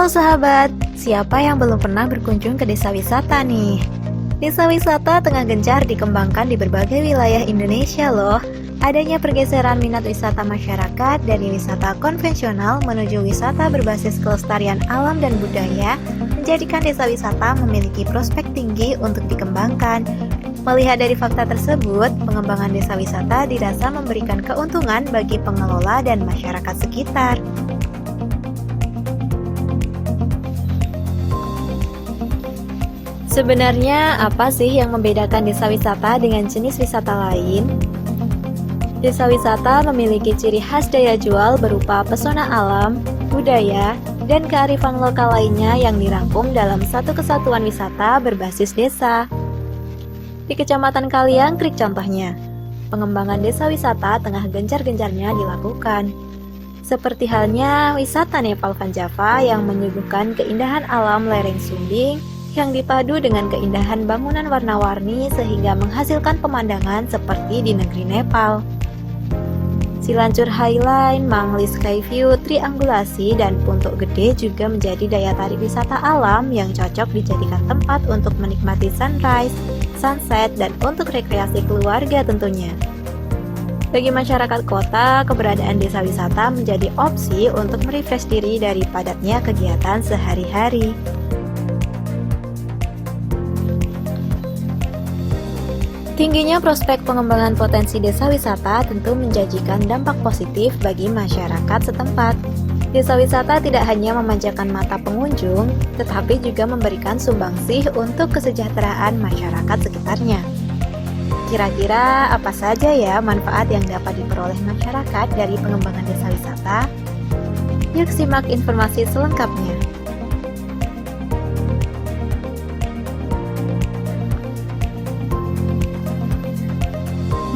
Halo sahabat, siapa yang belum pernah berkunjung ke desa wisata nih? Desa wisata tengah gencar dikembangkan di berbagai wilayah Indonesia loh. Adanya pergeseran minat wisata masyarakat dari wisata konvensional menuju wisata berbasis kelestarian alam dan budaya menjadikan desa wisata memiliki prospek tinggi untuk dikembangkan. Melihat dari fakta tersebut, pengembangan desa wisata dirasa memberikan keuntungan bagi pengelola dan masyarakat sekitar. Sebenarnya apa sih yang membedakan desa wisata dengan jenis wisata lain? Desa wisata memiliki ciri khas daya jual berupa pesona alam, budaya, dan kearifan lokal lainnya yang dirangkum dalam satu kesatuan wisata berbasis desa. Di Kecamatan Kaliangkrik contohnya, pengembangan desa wisata tengah gencar-gencarnya dilakukan. Seperti halnya wisata Nepal Van Java yang menyuguhkan keindahan alam lereng Sumbing yang dipadu dengan keindahan bangunan warna-warni sehingga menghasilkan pemandangan seperti di negeri Nepal. Silancur Highline, Mangli Skyview, Triangulasi, dan Puntuk Gede juga menjadi daya tarik wisata alam yang cocok dijadikan tempat untuk menikmati sunrise, sunset, dan untuk rekreasi keluarga tentunya. Bagi masyarakat kota, keberadaan desa wisata menjadi opsi untuk merefresh diri dari padatnya kegiatan sehari-hari. Tingginya prospek pengembangan potensi desa wisata tentu menjanjikan dampak positif bagi masyarakat setempat. Desa wisata tidak hanya memanjakan mata pengunjung, tetapi juga memberikan sumbangsih untuk kesejahteraan masyarakat sekitarnya. Kira-kira apa saja ya manfaat yang dapat diperoleh masyarakat dari pengembangan desa wisata? Yuk simak informasi selengkapnya.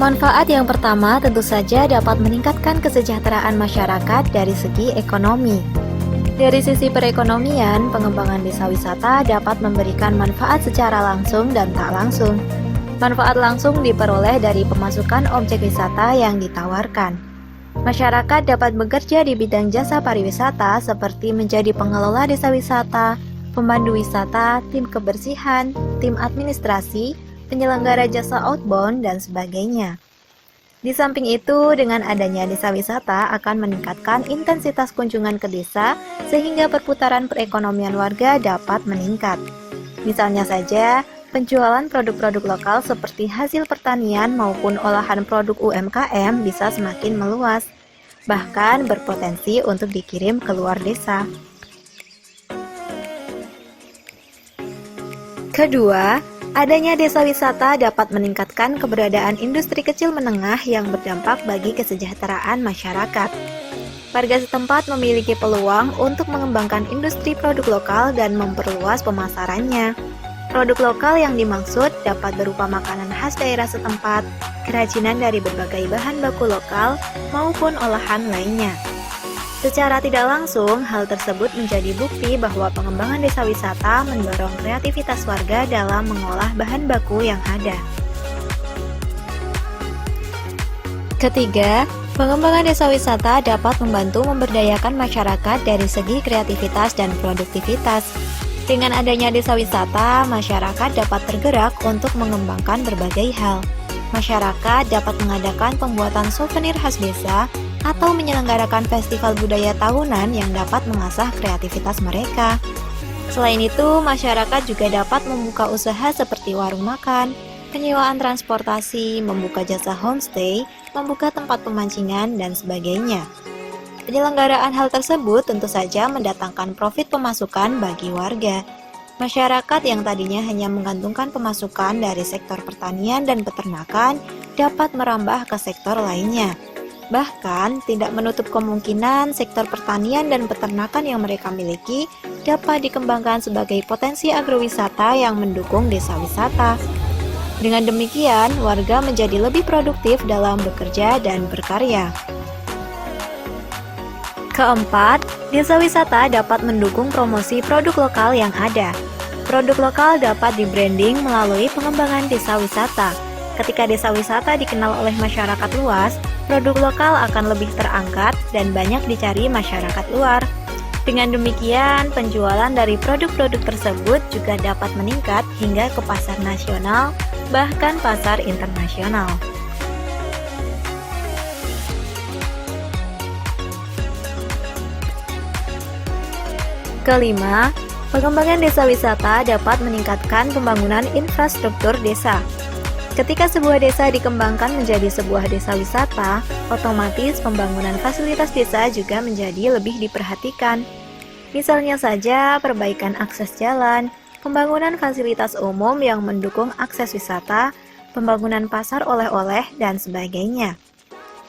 Manfaat yang pertama tentu saja dapat meningkatkan kesejahteraan masyarakat dari segi ekonomi. Dari sisi perekonomian, pengembangan desa wisata dapat memberikan manfaat secara langsung dan tak langsung. Manfaat langsung diperoleh dari pemasukan objek wisata yang ditawarkan. Masyarakat dapat bekerja di bidang jasa pariwisata seperti menjadi pengelola desa wisata, pemandu wisata, tim kebersihan, tim administrasi, penyelenggara jasa outbound, dan sebagainya. Di samping itu, dengan adanya desa wisata akan meningkatkan intensitas kunjungan ke desa sehingga perputaran perekonomian warga dapat meningkat. Misalnya saja, penjualan produk-produk lokal seperti hasil pertanian maupun olahan produk UMKM bisa semakin meluas, bahkan berpotensi untuk dikirim ke luar desa. Kedua, adanya desa wisata dapat meningkatkan keberadaan industri kecil menengah yang berdampak bagi kesejahteraan masyarakat. Warga setempat memiliki peluang untuk mengembangkan industri produk lokal dan memperluas pemasarannya. Produk lokal yang dimaksud dapat berupa makanan khas daerah setempat, kerajinan dari berbagai bahan baku lokal, maupun olahan lainnya. Secara tidak langsung, hal tersebut menjadi bukti bahwa pengembangan desa wisata mendorong kreativitas warga dalam mengolah bahan baku yang ada. Ketiga, pengembangan desa wisata dapat membantu memberdayakan masyarakat dari segi kreativitas dan produktivitas. Dengan adanya desa wisata, masyarakat dapat tergerak untuk mengembangkan berbagai hal. Masyarakat dapat mengadakan pembuatan souvenir khas desa, atau menyelenggarakan festival budaya tahunan yang dapat mengasah kreativitas mereka. Selain itu, masyarakat juga dapat membuka usaha seperti warung makan, penyewaan transportasi, membuka jasa homestay, membuka tempat pemancingan, dan sebagainya. Penyelenggaraan hal tersebut tentu saja mendatangkan profit pemasukan bagi warga. Masyarakat yang tadinya hanya menggantungkan pemasukan dari sektor pertanian dan peternakan dapat merambah ke sektor lainnya. Bahkan, tidak menutup kemungkinan sektor pertanian dan peternakan yang mereka miliki dapat dikembangkan sebagai potensi agrowisata yang mendukung desa wisata. Dengan demikian, warga menjadi lebih produktif dalam bekerja dan berkarya. Keempat, desa wisata dapat mendukung promosi produk lokal yang ada. Produk lokal dapat di-branding melalui pengembangan desa wisata. Ketika desa wisata dikenal oleh masyarakat luas, produk lokal akan lebih terangkat dan banyak dicari masyarakat luar. Dengan demikian, penjualan dari produk-produk tersebut juga dapat meningkat hingga ke pasar nasional, bahkan pasar internasional. Kelima, pengembangan desa wisata dapat meningkatkan pembangunan infrastruktur desa. Ketika sebuah desa dikembangkan menjadi sebuah desa wisata, otomatis pembangunan fasilitas desa juga menjadi lebih diperhatikan. Misalnya saja perbaikan akses jalan, pembangunan fasilitas umum yang mendukung akses wisata, pembangunan pasar oleh-oleh, dan sebagainya.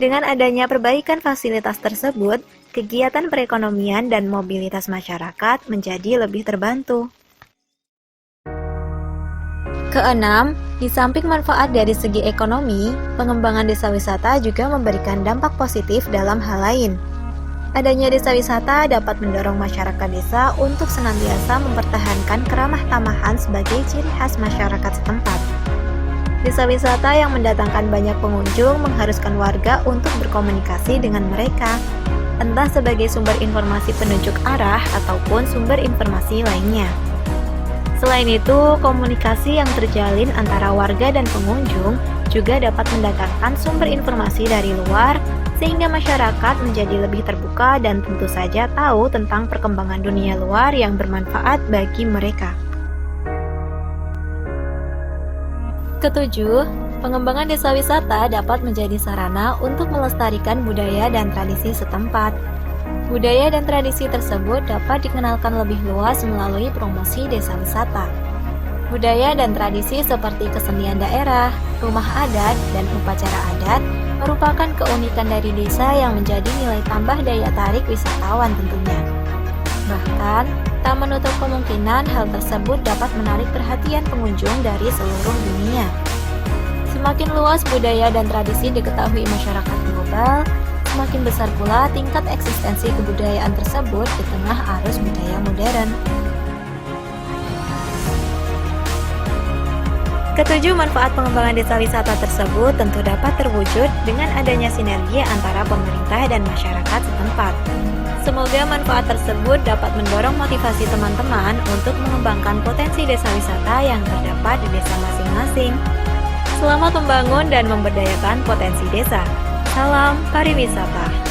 Dengan adanya perbaikan fasilitas tersebut, kegiatan perekonomian dan mobilitas masyarakat menjadi lebih terbantu. Keenam, di samping manfaat dari segi ekonomi, pengembangan desa wisata juga memberikan dampak positif dalam hal lain. Adanya desa wisata dapat mendorong masyarakat desa untuk senantiasa mempertahankan keramah tamahan sebagai ciri khas masyarakat setempat. Desa wisata yang mendatangkan banyak pengunjung mengharuskan warga untuk berkomunikasi dengan mereka, entah sebagai sumber informasi penunjuk arah ataupun sumber informasi lainnya. Selain itu, komunikasi yang terjalin antara warga dan pengunjung juga dapat mendatangkan sumber informasi dari luar, sehingga masyarakat menjadi lebih terbuka dan tentu saja tahu tentang perkembangan dunia luar yang bermanfaat bagi mereka. Ketujuh, pengembangan desa wisata dapat menjadi sarana untuk melestarikan budaya dan tradisi setempat. Budaya dan tradisi tersebut dapat dikenalkan lebih luas melalui promosi desa wisata. Budaya dan tradisi seperti kesenian daerah, rumah adat, dan upacara adat merupakan keunikan dari desa yang menjadi nilai tambah daya tarik wisatawan tentunya. Bahkan, tak menutup kemungkinan hal tersebut dapat menarik perhatian pengunjung dari seluruh dunia. Semakin luas budaya dan tradisi diketahui masyarakat global, semakin besar pula tingkat eksistensi kebudayaan tersebut di tengah arus budaya modern. Ketujuh, manfaat pengembangan desa wisata tersebut tentu dapat terwujud dengan adanya sinergi antara pemerintah dan masyarakat setempat. Semoga manfaat tersebut dapat mendorong motivasi teman-teman untuk mengembangkan potensi desa wisata yang terdapat di desa masing-masing. Selamat membangun dan memberdayakan potensi desa. Salam pariwisata.